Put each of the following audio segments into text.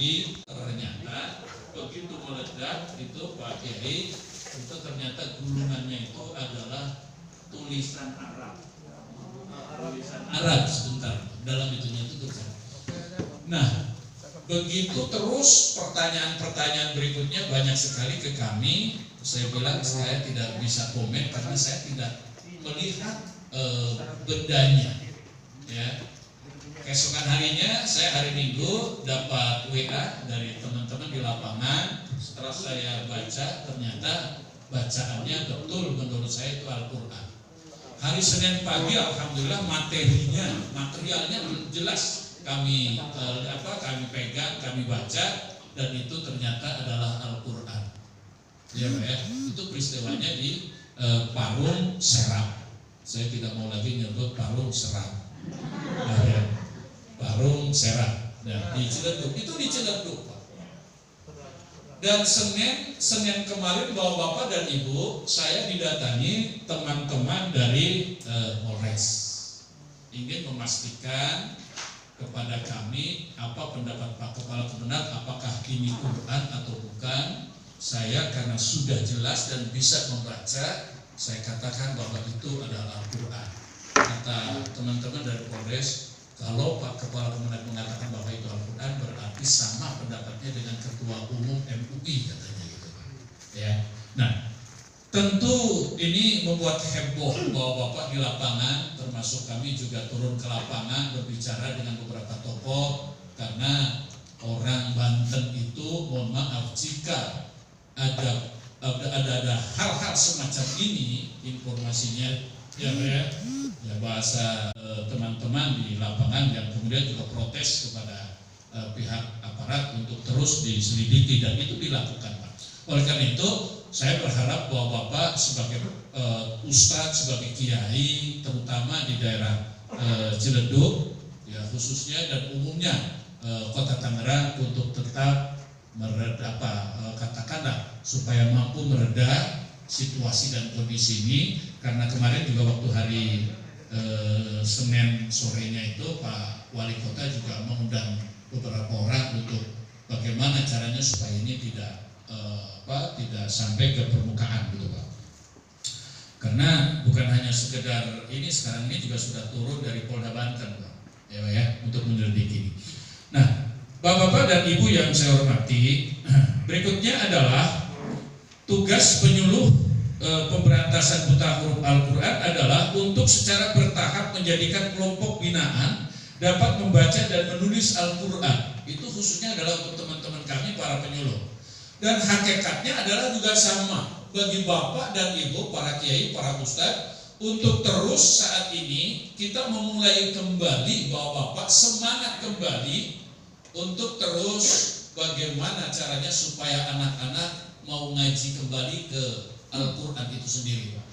Kiai, ternyata begitu meledak itu Pak Kiai itu ternyata gulungannya itu adalah tulisan Arab. Tulisan Arab sebentar dalam itunya itu tulisan. Nah, begitu terus pertanyaan-pertanyaan berikutnya banyak sekali ke kami. Saya bilang saya tidak bisa komen karena saya tidak melihat bendanya. Ya. Keesokan harinya saya hari Minggu dapat WA dari teman-teman di lapangan. Setelah saya baca ternyata bacaannya betul menurut saya itu Al-Quran. Hari Senin pagi alhamdulillah materialnya jelas kami kami pegang, kami baca dan itu ternyata adalah Al-Quran. Ya Pak ya, itu peristiwanya di Parung Serap. Saya tidak mau lagi nyebut Parung Serap. Ya. Parung Serap. Nah, di Ciledug, itu di Ciledug Pak. Dan Senin kemarin Bapak dan Ibu, saya didatangi teman-teman dari Polres. Ingin memastikan kepada kami apa pendapat Pak Kepala Kemenag, apakah ini Quran atau bukan. Saya karena sudah jelas dan bisa membaca, saya katakan bahwa itu adalah Al-Quran. Kata teman-teman dari Polres, kalau Pak Kepala Kemenag mengatakan bahwa itu Al-Quran, berarti sama pendapatnya dengan Ketua Umum MUI katanya gitu. Ya. Nah, tentu ini membuat heboh bahwa Bapak di lapangan, termasuk kami juga turun ke lapangan berbicara dengan beberapa tokoh karena orang Banten itu, mohon maaf jika ada hal-hal semacam ini informasinya ya bahasa teman-teman di lapangan yang kemudian juga protes kepada pihak aparat untuk terus diselidiki dan itu dilakukan Pak. Oleh karena itu saya berharap bahwa Bapak sebagai ustadz, sebagai kiai terutama di daerah Ciledug ya khususnya dan umumnya Kota Tangerang untuk tetap katakanlah supaya mampu mereda situasi dan kondisi ini karena kemarin juga waktu hari Senin sorenya itu Pak Wali Kota juga mengundang beberapa orang untuk bagaimana caranya supaya ini tidak sampai ke permukaan gitu Pak. Karena bukan hanya sekedar ini sekarang ini juga sudah turun dari Polda Banten Pak ya untuk menyelidiki. Nah, Bapak-bapak dan Ibu yang saya hormati, berikutnya adalah tugas penyuluh pemberantasan buta huruf Al-Quran adalah untuk secara bertahap menjadikan kelompok binaan dapat membaca dan menulis Al-Quran. Itu khususnya adalah untuk teman-teman kami para penyuluh. Dan hakikatnya adalah juga sama bagi Bapak dan Ibu, para kiai, para ustadz, untuk terus saat ini kita memulai kembali bahwa Bapak semangat kembali untuk terus bagaimana caranya supaya anak-anak mau ngaji kembali ke Al-Quran itu sendiri Pak.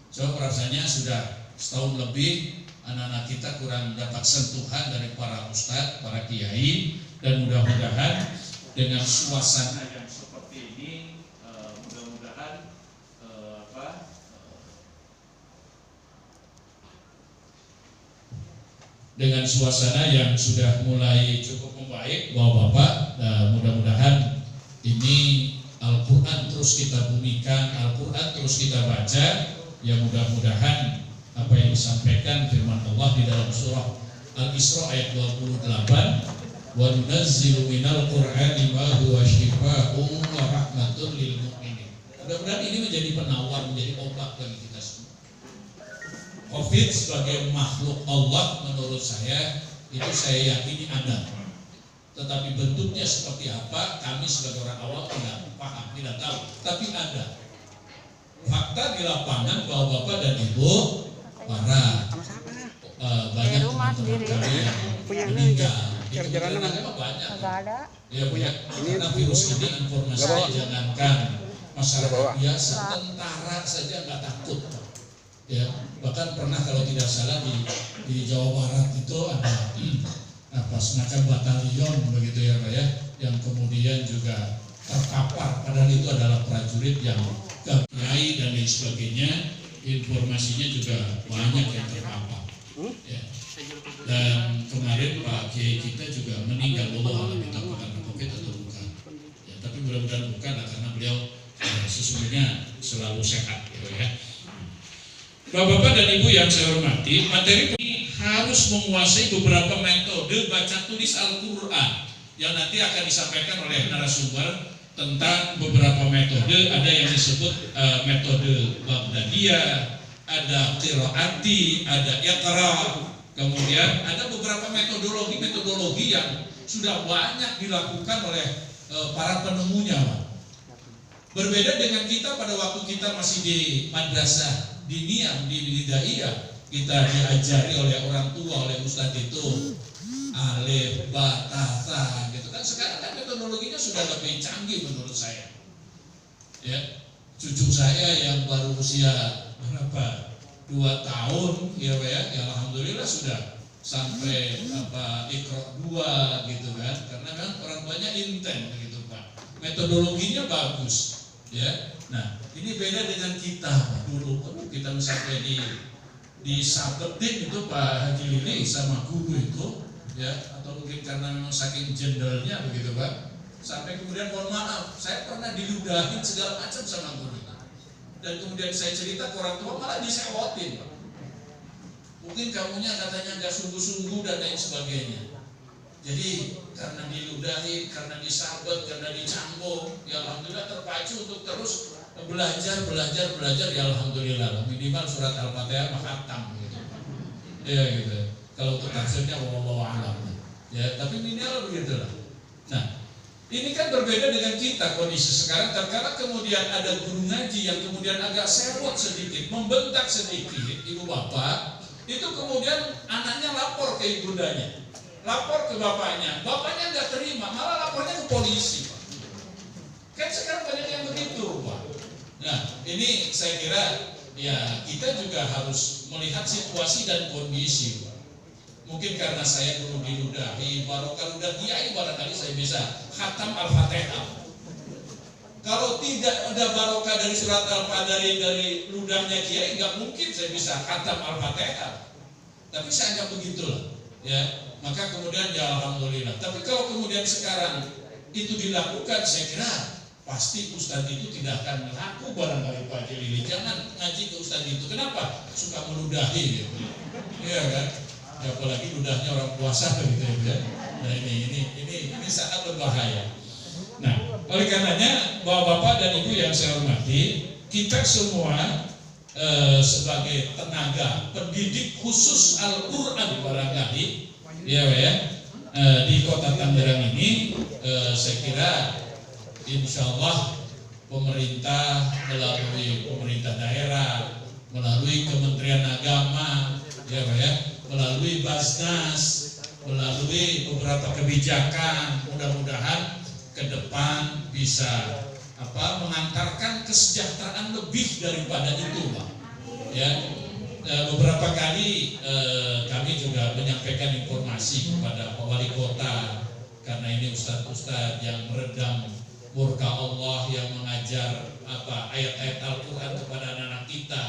Coba rasanya sudah setahun lebih anak-anak kita kurang dapat sentuhan dari para ustadz, para kiai, dan mudah-mudahan dengan suasana yang seperti ini mudah-mudahan dengan suasana yang sudah mulai cukup membaik bahwa Bapak mudah-mudahan ini Al-Quran terus kita bumikan, Al-Quran terus kita baca, ya mudah-mudahan apa yang disampaikan firman Allah di dalam surah Al-Isra ayat 28, wa nunazzilu minal Qur'ani ma huwa syifaa'un wa rahmatun lil mu'minin. Mudah-mudahan ini menjadi penawar, menjadi obat bagi kita semua. Covid sebagai makhluk Allah menurut saya itu saya yakini ada, tetapi bentuknya seperti apa kami sebagai orang awam tidak paham, tidak tahu, tapi ada. Fakta di lapangan bahwa Bapak dan Ibu para banyak teman-teman kami yang meninggal itu memang banyak ya punya karena virus ini informasinya jangankan masyarakat biasa, tentara saja nggak takut ya. Bahkan pernah kalau tidak salah di Jawa Barat itu ada semacam batalion begitu ya Pak ya, yang kemudian juga terkapar padahal itu adalah prajurit yang kiai dan lain sebagainya, informasinya juga banyak yang terkapar ya. Dan kemarin Pak Kiai kita juga meninggal, Allah kita bukan COVID atau sehat gitu ya. Bapak-bapak dan Ibu yang saya hormati, materi ini harus menguasai beberapa metode baca tulis Al-Quran yang nanti akan disampaikan oleh narasumber tentang beberapa metode. Ada yang disebut metode Baghdadiyah, ada qiraati, ada iqra, kemudian ada beberapa metodologi yang sudah banyak dilakukan oleh para penemunya. Berbeda dengan kita pada waktu kita masih di madrasah diniyah, di daiyah, kita diajari oleh orang tua, oleh ustadz itu alif, ba, ta, ta gitu kan. Sekarang kan metodologinya sudah lebih canggih menurut saya. Ya, cucu saya yang baru usia berapa? 2 tahun ya alhamdulillah sudah sampai Iqra 2 gitu kan. Karena kan orang tuanya intent gitu Pak. Metodologinya bagus ya. Nah, ini beda dengan kita dulu. Kita misalnya di sabetin itu Pak Haji Lili sama guru itu ya, atau mungkin karena memang saking jendelnya begitu Pak, sampai kemudian mohon maaf, saya pernah diludahin segala macam sama guru itu, dan kemudian saya cerita ke orang tua malah disewotin Pak. Mungkin kamunya katanya nggak sungguh-sungguh dan lain sebagainya. Jadi karena diludahi, karena disabet, karena dicambuk, ya alhamdulillah terpacu untuk terus belajar ya alhamdulillah. Minimal surat Al-Fatihah khatam gitu. Ya gitu. Kalau untuk tafsirnya wallahu a'lam. Ya, tapi minimal begitulah. Nah, ini kan berbeda dengan kita kondisi sekarang. Terkadang kemudian ada guru ngaji yang kemudian agak sewot sedikit, membentak sedikit ibu bapak, itu kemudian anaknya lapor ke ibundanya, lapor ke bapaknya nggak terima, malah lapornya ke polisi Pak. Kan sekarang banyak yang begitu Pak. Nah, ini saya kira ya kita juga harus melihat situasi dan kondisi Pak. Mungkin karena saya dulu diludahi, barokah ludah kiai barangkali saya bisa khatam Al-Fatihah. Kalau tidak ada barokah dari surat Al-Fatihah dari ludahnya kiai, nggak mungkin saya bisa khatam Al-Fatihah. Tapi saya anggap begitulah, ya. Maka kemudian ya alhamdulillah. Tapi kalau kemudian sekarang itu dilakukan, saya kira pasti ustadz itu tidak akan laku barangkali Pak Jelili. Jangan ngaji ke ustadz itu. Kenapa? Suka meludahi gitu. Iya kan? Ya, apalagi ludahnya orang puasa gitu ya. Nah ini sangat berbahaya. Nah, oleh karenanya Bapak dan Ibu yang saya hormati, kita semua sebagai tenaga pendidik khusus Al-Quran barangkali ya di Kota Tangerang ini, saya kira insya Allah pemerintah melalui pemerintah daerah, melalui Kementerian Agama melalui Basnas, melalui beberapa kebijakan, mudah-mudahan ke depan bisa mengantarkan kesejahteraan lebih daripada itu Pak. Ya, beberapa kali kami juga menyampaikan informasi kepada Pak Wali Kota, karena ini ustadz-ustadz yang meredam murka Allah, yang mengajar ayat-ayat Al-Quran kepada anak-anak kita,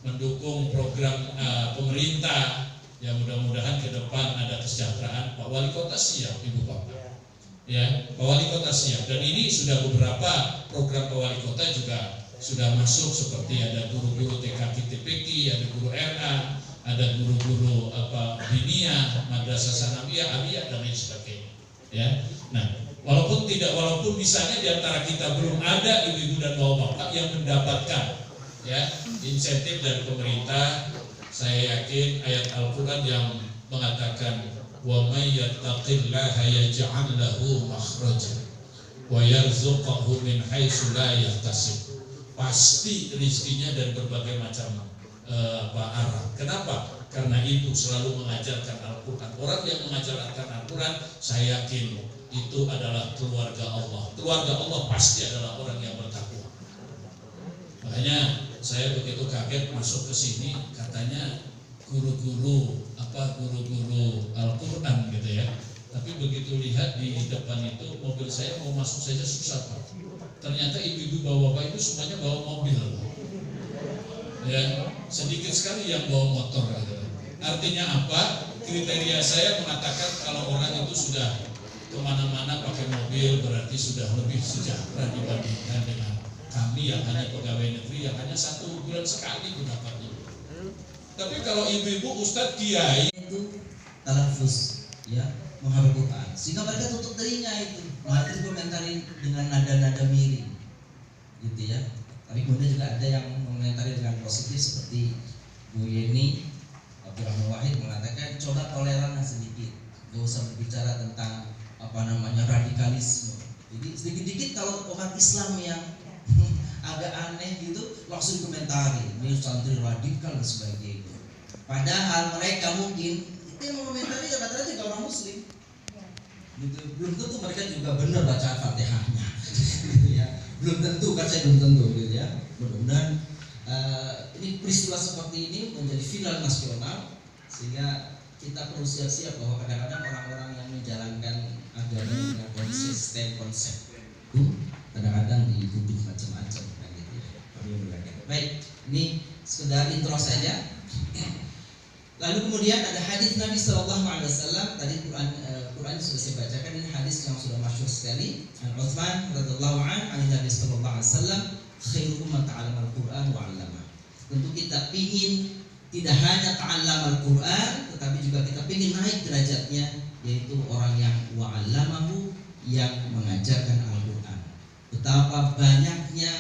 mendukung program pemerintah. Ya mudah-mudahan ke depan ada kesejahteraan. Pak Wali Kota siap, Ibu Bapak. Ya, Pak Wali Kota siap. Dan ini sudah beberapa program Pak Wali Kota juga sudah masuk, seperti ada guru-guru TKK TPQ, ada guru RA, ada guru-guru diniyah, madrasah sanawiyah, aliyah dan lain sebagainya. Ya. Nah, walaupun misalnya di antara kita belum ada ibu-ibu dan bapak-bapak yang mendapatkan insentif dari pemerintah, saya yakin ayat Al-Quran yang mengatakan wa may yattaqillaha yaj'al lahu makhraja wa yarzuqhu min haitsu la yahtasib, pasti rezekinya dari berbagai macam arah. Kenapa? Karena ibu selalu mengajarkan Al-Quran. Orang yang mengajarkan Al-Quran, saya yakin itu adalah keluarga Allah. Keluarga Allah pasti adalah orang yang bertakwa. Makanya saya begitu kaget masuk ke sini, katanya guru-guru Al-Quran gitu ya. Tapi begitu lihat di depan itu, mobil saya mau masuk saja susah Pak. Ternyata ibu-ibu bapak-bapak itu semuanya bawa mobil. Ya, sedikit sekali yang bawa motor gitu. Artinya apa? Kriteria saya mengatakan kalau orang itu sudah kemana-mana pakai mobil berarti sudah lebih sejahtera dibandingkan dengan Kami yang hanya pegawai negeri yang hanya 1 bulan sekali pun dapatnya. Tapi kalau ibu-ibu, ustadz, kiai itu talafus, ya, menghafal Quran, sehingga mereka tutup telinga itu, menghadir komentarin dengan nada-nada miring, gitu ya. Tapi kemudian juga ada yang mengomentari dengan positif seperti Bu Yeni Abdurrahman Wahid mengatakan coba toleran sedikit, gak usah berbicara tentang radikalisme. Jadi sedikit-sedikit kalau orang Islam yang agak aneh gitu langsung komentari, ini santri radikal dan sebagainya. Padahal mereka mungkin itu yang mengomentari rata-rata juga orang Muslim. Gitu. Belum tentu mereka juga benar baca Fatihahnya, gitu ya. Belum tentu, kan saya belum tentu, gitu ya. Mudah-mudahan ini peristiwa seperti ini menjadi viral nasional sehingga kita perlu siap-siap bahwa kadang-kadang orang-orang yang menjalankan agama dengan konsisten konsep itu kadang-kadang dituduh macam-macam, kan gitu ya. Baik, ini sekedar intro saja. Lalu kemudian ada hadis Nabi Sallallahu Alaihi Wasallam. Tadi Quran sudah saya bacakan, ini hadis yang sudah masyhur sekali. Utsman radhiyallahu anhu Nabi Sallallahu Alaihi Wasallam, khairukum man ta'allama al-Quran wa 'allama. Tentu kita ingin tidak hanya ta'allama al-Quran, tetapi juga kita ingin naik derajatnya, yaitu orang yang wa'allamahu, yang mengajarkan Al-Quran. Betapa banyaknya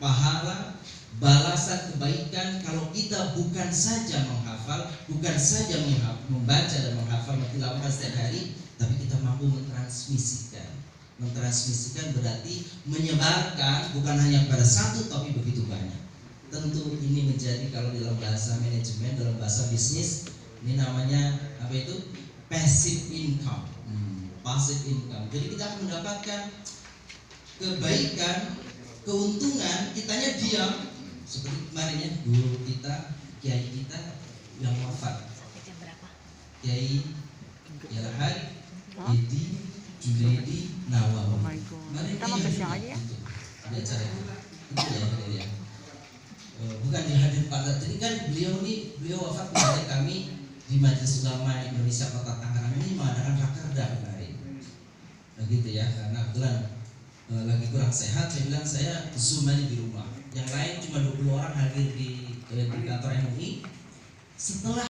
pahala, balasan kebaikan kalau kita bukan saja menghafal, bukan saja membaca dan menghafal tilawah setiap hari, tapi kita mampu mentransmisikan. Mentransmisikan berarti menyebarkan, bukan hanya pada satu tapi begitu banyak. Tentu ini menjadi, kalau dalam bahasa manajemen, dalam bahasa bisnis, ini namanya apa itu? Passive income. Passive income. Jadi kita akan mendapatkan kebaikan, keuntungan, kitanya diam. Seperti kemarin ya, guru kita, kiai kita yang wafat, Kiai Yarahad Edi Junaidi Nawawi. Kemarin dia itu di acara itu ya. Bukan dihadir pada, jadi kan beliau wafat kepada kami di Majelis Ulama Indonesia Kota Tangerang ini mengadakan rakerda kemarin. Begitu ya, karena kebetulan lagi kurang sehat, saya bilang saya zoom aja di rumah. Yang lain cuma 20 orang hadir di kantor MUI. Setelah